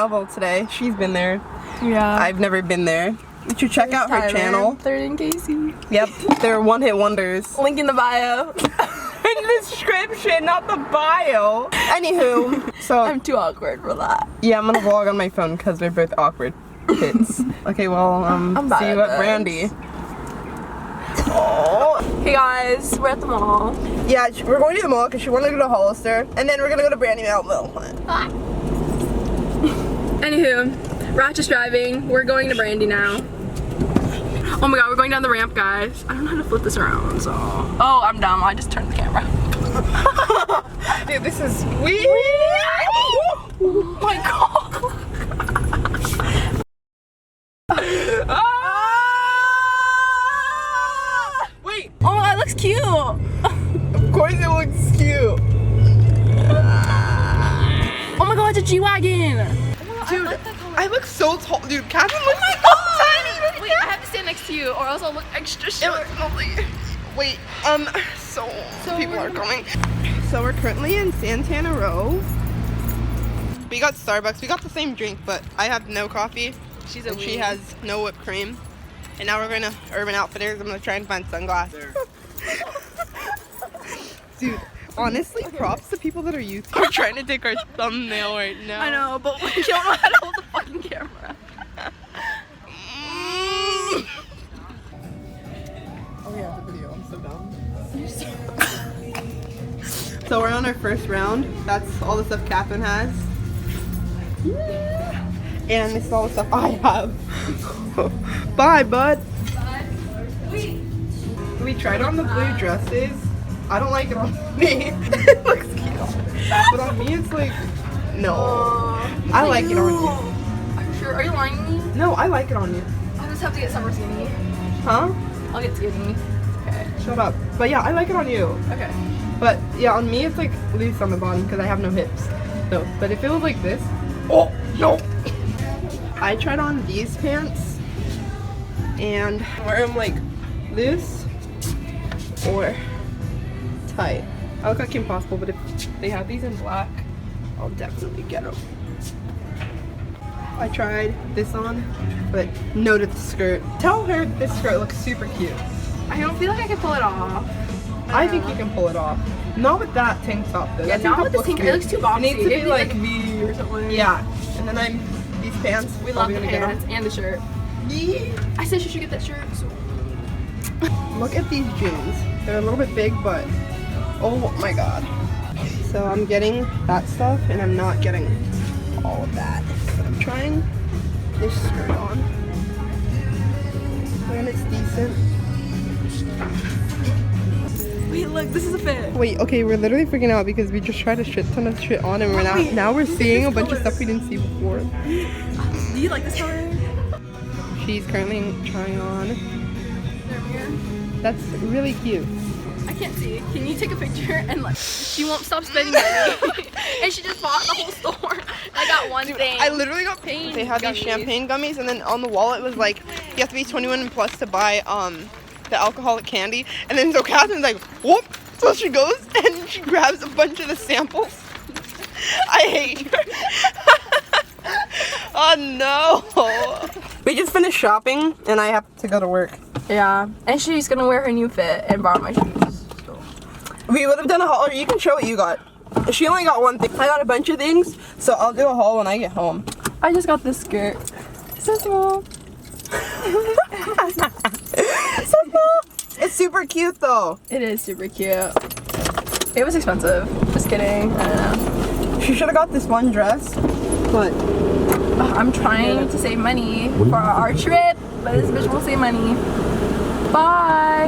Melville today. She's been there. Yeah. I've never been there. You should check out her channel. Third and Casey. Yep, they're one-hit wonders. Link in the bio. In the description, not the bio. Anywho, so I'm too awkward for that. yeah, I'm gonna vlog on my phone because we're both awkward kids. Okay, well, see you at Brandy. Oh. Hey guys, we're at the mall. Yeah, we're going to the mall because she wanted to go to Hollister, and then we're gonna go to Brandy Melville. Anywho, Rach is driving. We're going to Brandy now. Oh my god, we're going down the ramp, guys. I don't know how to flip this around, so. Oh, I'm dumb. I just turned the camera. Dude, this is weird. Oh my god. Wait. Oh my god, it looks cute. Of course it looks cute. Oh my god, it's a G-Wagon. Dude, I look so tall. Dude, Catherine looks so tiny. Wait, I have to stand next to you or else I'll look extra short. Wait, so people are coming. So we're currently in Santana Row. We got Starbucks. We got the same drink, but I have no coffee. And she has no whipped cream. And now we're going to Urban Outfitters. I'm going to try and find sunglasses. Dude, honestly, props to people that are YouTubers. We're trying to take our thumbnail right now. I know, but we don't know how to hold the fucking camera. Oh yeah, the video. I'm so dumb. So we're on our first round. That's all the stuff Catherine has. Yeah. And this is all the stuff I have. Bye, bud. Bye. Wait. We tried on the blue dresses. I don't like it on me. It looks cute. But on me, it's like, no. I like it on you. Are you sure? Are you lying to me? No, I like it on you. I just have to get summer skinny. Huh? I'll get skinny. Okay. Shut up. But yeah, I like it on you. Okay. But yeah, on me, it's like loose on the bottom because I have no hips. So, but if it was like this, oh, no. I tried on these pants and wear them like loose or tight. I look like impossible, but if they have these in black, I'll definitely get them. I tried this on, but no to the skirt. Tell her this skirt looks super cute. I don't feel like I can pull it off. I think you can pull it off. Not with that tank top though. Yeah, that not tank with the top tank. It good. looks too boxy. It needs to be like V or something. yeah. And then these pants. We love the pants and the shirt. Yeah. I said she should get that shirt. So. Look at these jeans. They're a little bit big, but oh my god. So I'm getting that stuff, and I'm not getting all of that. But I'm trying this skirt on, and it's decent. Wait, look, this is a fit. Wait, okay, we're literally freaking out because we just tried a shit ton of shit on, and now we're seeing a bunch of stuff we didn't see before. Do you like this color? She's currently trying on. That's really cute. I can't see. Can you take a picture and like? She won't stop spending money, and she just bought the whole store. I got one thing. I literally got pain. They had these champagne gummies, and then on the wall it was like you have to be 21 and plus to buy the alcoholic candy. And then so Catherine's like, whoop. So she goes and she grabs a bunch of the samples. I hate her. Oh no. We just finished shopping, and I have to go to work. Yeah, and she's gonna wear her new fit and borrow my shoes. So. We would have done a haul, or you can show what you got. She only got one thing. I got a bunch of things, so I'll do a haul when I get home. I just got this skirt. So small. So small. It's super cute though. It is super cute. It was expensive. Just kidding. I don't know. She should have got this one dress, but I'm trying to save money for our trip, but this bitch won't save money. Bye.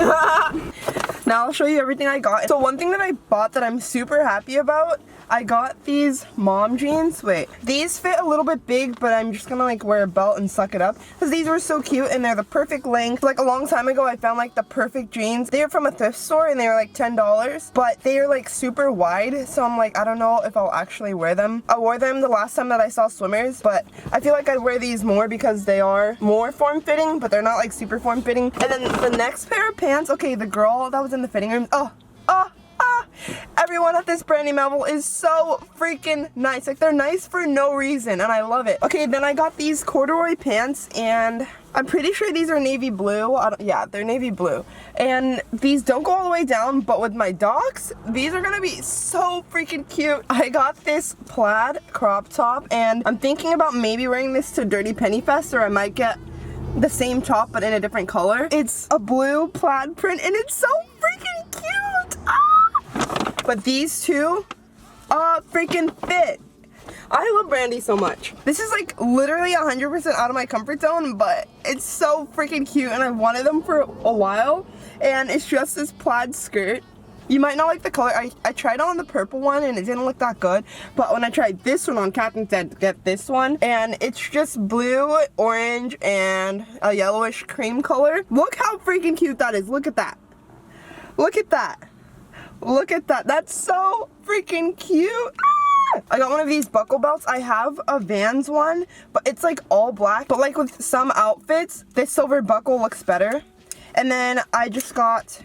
Now I'll show you everything I got. So one thing that I bought that I'm super happy about, I got these mom jeans. Wait, these fit a little bit big, but I'm just gonna like wear a belt and suck it up because these were so cute and they're the perfect length. Like a long time ago, I found like the perfect jeans. They were from a thrift store and they were like $10, but they are like super wide. So I'm like, I don't know if I'll actually wear them. I wore them the last time that I saw swimmers, but I feel like I'd wear these more because they are more form-fitting, but they're not like super form-fitting. And then the next pair of pants, okay, the girl that was in the fitting room, Everyone at this Brandy Melville is so freaking nice. Like, they're nice for no reason, and I love it. Okay, then I got these corduroy pants, and I'm pretty sure these are navy blue. Yeah, they're navy blue. And these don't go all the way down, but with my docs, these are gonna be so freaking cute. I got this plaid crop top, and I'm thinking about maybe wearing this to Dirty Penny Fest, or I might get the same top but in a different color. It's a blue plaid print, and it's so freaking cute. Ah! But these two freaking fit. I love Brandy so much. This is like literally 100% out of my comfort zone, but it's so freaking cute, and I've wanted them for a while. And it's just this plaid skirt. You might not like the color. I tried on the purple one and it didn't look that good, but when I tried this one on, Catherine said get this one, and it's just blue, orange, and a yellowish cream color. Look how freaking cute that is. Look at that. Look at that. Look at that. That's so freaking cute. I got one of these buckle belts. I have a Vans one, but it's like all black. But like with some outfits, this silver buckle looks better. And then I just got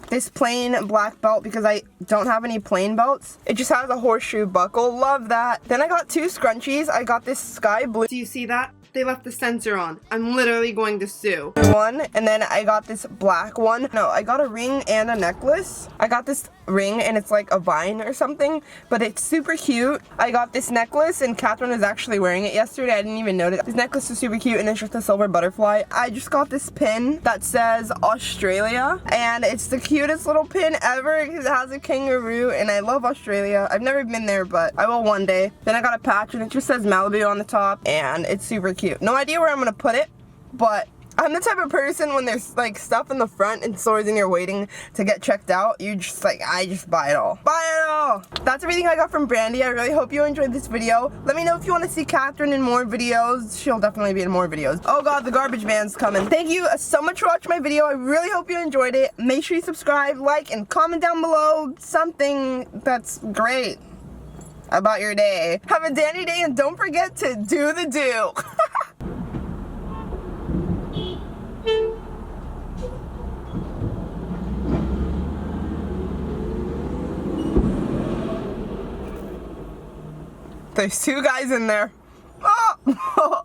this plain black belt because I don't have any plain belts. It just has a horseshoe buckle. Love that. Then I got two scrunchies. I got this sky blue. Do you see that? They left the sensor on. I'm literally going to sue. One, and then I got this black one. No, I got a ring and a necklace. I got this ring and it's like a vine or something, but it's super cute. I got this necklace and Catherine was actually wearing it yesterday. I didn't even notice. This necklace is super cute and it's just a silver butterfly. I just got this pin that says Australia, and it's the cutest little pin ever because it has a kangaroo, and I love Australia. I've never been there, but I will one day. Then I got a patch and it just says Malibu on the top, and it's super cute. No idea where I'm gonna put it, but I'm the type of person when there's like stuff in the front and stores and you're waiting to get checked out, you just like, I just buy it all. Buy it all! That's everything I got from Brandy. I really hope you enjoyed this video. Let me know if you want to see Catherine in more videos. She'll definitely be in more videos. Oh god, the garbage man's coming. Thank you so much for watching my video. I really hope you enjoyed it. Make sure you subscribe, like, and comment down below something that's great about your day. Have a dandy day, and don't forget to do the do. There's two guys in there. Oh!